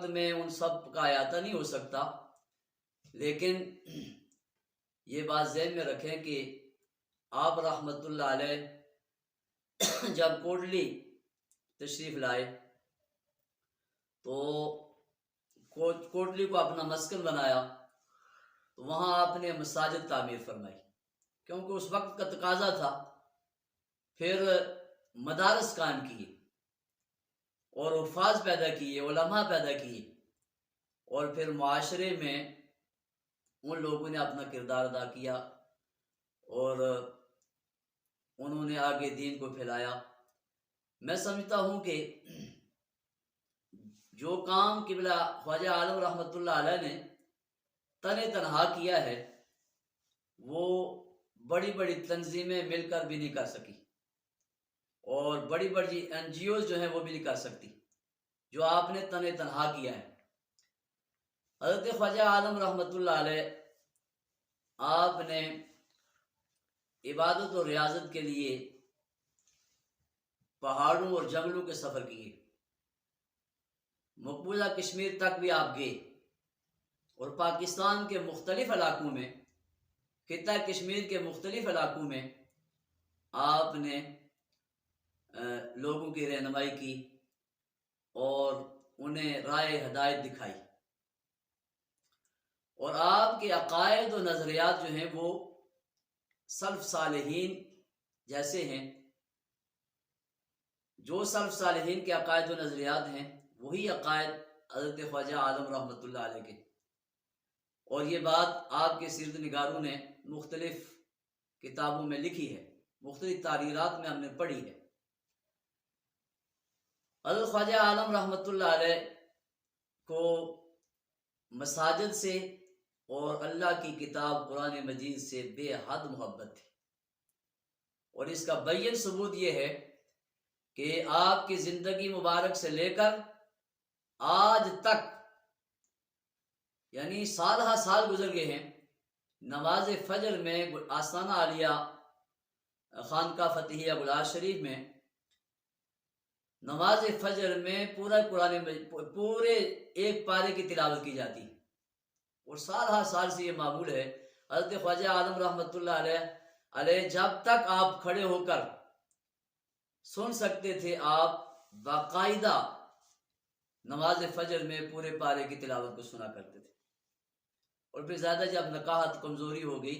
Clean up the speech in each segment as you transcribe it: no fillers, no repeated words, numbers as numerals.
میں ان سب کا احاطہ نہیں ہو سکتا، لیکن یہ بات ذہن میں رکھیں کہ آپ رحمۃ اللہ علیہ جب کوٹلی تشریف لائے تو کوٹلی کو اپنا مسکن بنایا، تو وہاں آپ نے مساجد تعمیر فرمائی، کیونکہ اس وقت کا تقاضا تھا۔ پھر مدارس قائم کیے اور حفاظ پیدا کیے، علماء پیدا کیے، اور پھر معاشرے میں ان لوگوں نے اپنا کردار ادا کیا اور انہوں نے آگے دین کو پھیلایا۔ میں سمجھتا ہوں کہ جو کام قبلہ خواجہ عالم رحمۃ اللہ علیہ نے تنہا کیا ہے وہ بڑی بڑی تنظیمیں مل کر بھی نہیں کر سکی، اور بڑی بڑی NGOs جو ہیں وہ بھی نہیں کر سکتی جو آپ نے تنہا کیا ہے۔ حضرت خواجہ عالم رحمۃ اللہ علیہ آپ نے عبادت اور ریاضت کے لیے پہاڑوں اور جنگلوں کے سفر کیے، مقبوضہ کشمیر تک بھی آپ گئے، اور پاکستان کے مختلف علاقوں میں، خطہ کشمیر کے مختلف علاقوں میں آپ نے لوگوں کی رہنمائی کی اور انہیں راہ ہدایت دکھائی، اور آپ کے عقائد و نظریات جو ہیں وہ سلف صالحین جیسے ہیں۔ جو سلف صالحین کے عقائد و نظریات ہیں وہی عقائد حضرت خواجہ عالم رحمۃ اللہ علیہ کے، اور یہ بات آپ کے سیرت نگاروں نے مختلف کتابوں میں لکھی ہے، مختلف تحریرات میں ہم نے پڑھی ہے۔ حضرت خواجہ عالم رحمۃ اللہ علیہ کو مساجد سے اور اللہ کی کتاب قرآن مجید سے بے حد محبت تھی، اور اس کا بین ثبوت یہ ہے کہ آپ کی زندگی مبارک سے لے کر آج تک، یعنی سال ہا سال گزر گئے ہیں، نماز فجر میں آستانہ عالیہ خانقاہ فتحیہ گلاس شریف میں نماز فجر میں پورے ایک پارے کی تلاوت کی جاتی ہے، اور سال ہا سال سے یہ معمول ہے۔ حضرت خواجہ عالم رحمۃ اللہ علیہ جب تک آپ کھڑے ہو کر سن سکتے تھے، آپ باقاعدہ نماز فجر میں پورے پارے کی تلاوت کو سنا کرتے تھے، اور پھر زیادہ جب نقاہت کمزوری ہو گئی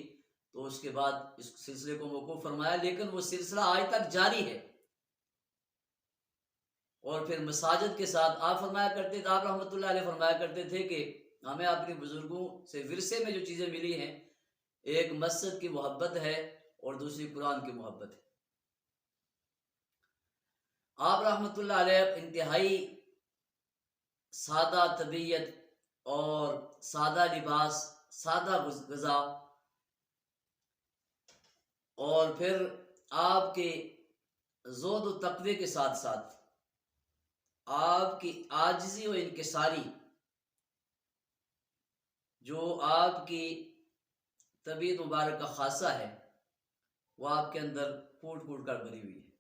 تو اس کے بعد اس سلسلے کو موقوف فرمایا، لیکن وہ سلسلہ آج تک جاری ہے۔ اور پھر مساجد کے ساتھ آپ فرمایا کرتے تھے، آپ رحمۃ اللہ علیہ فرمایا کرتے تھے کہ ہمیں اپنے بزرگوں سے ورثے میں جو چیزیں ملی ہیں، ایک مسجد کی محبت ہے اور دوسری قرآن کی محبت ہے۔ آپ رحمۃ اللہ علیہ انتہائی سادہ طبیعت اور سادہ لباس، سادہ غذا، اور پھر آپ کے زہد و تقوی کے ساتھ ساتھ آپ کی عاجزی و انکساری، جو آپ کی طبیعت مبارک کا خاصہ ہے، وہ آپ کے اندر پھوٹ پھوٹ کر بھری ہوئی ہے۔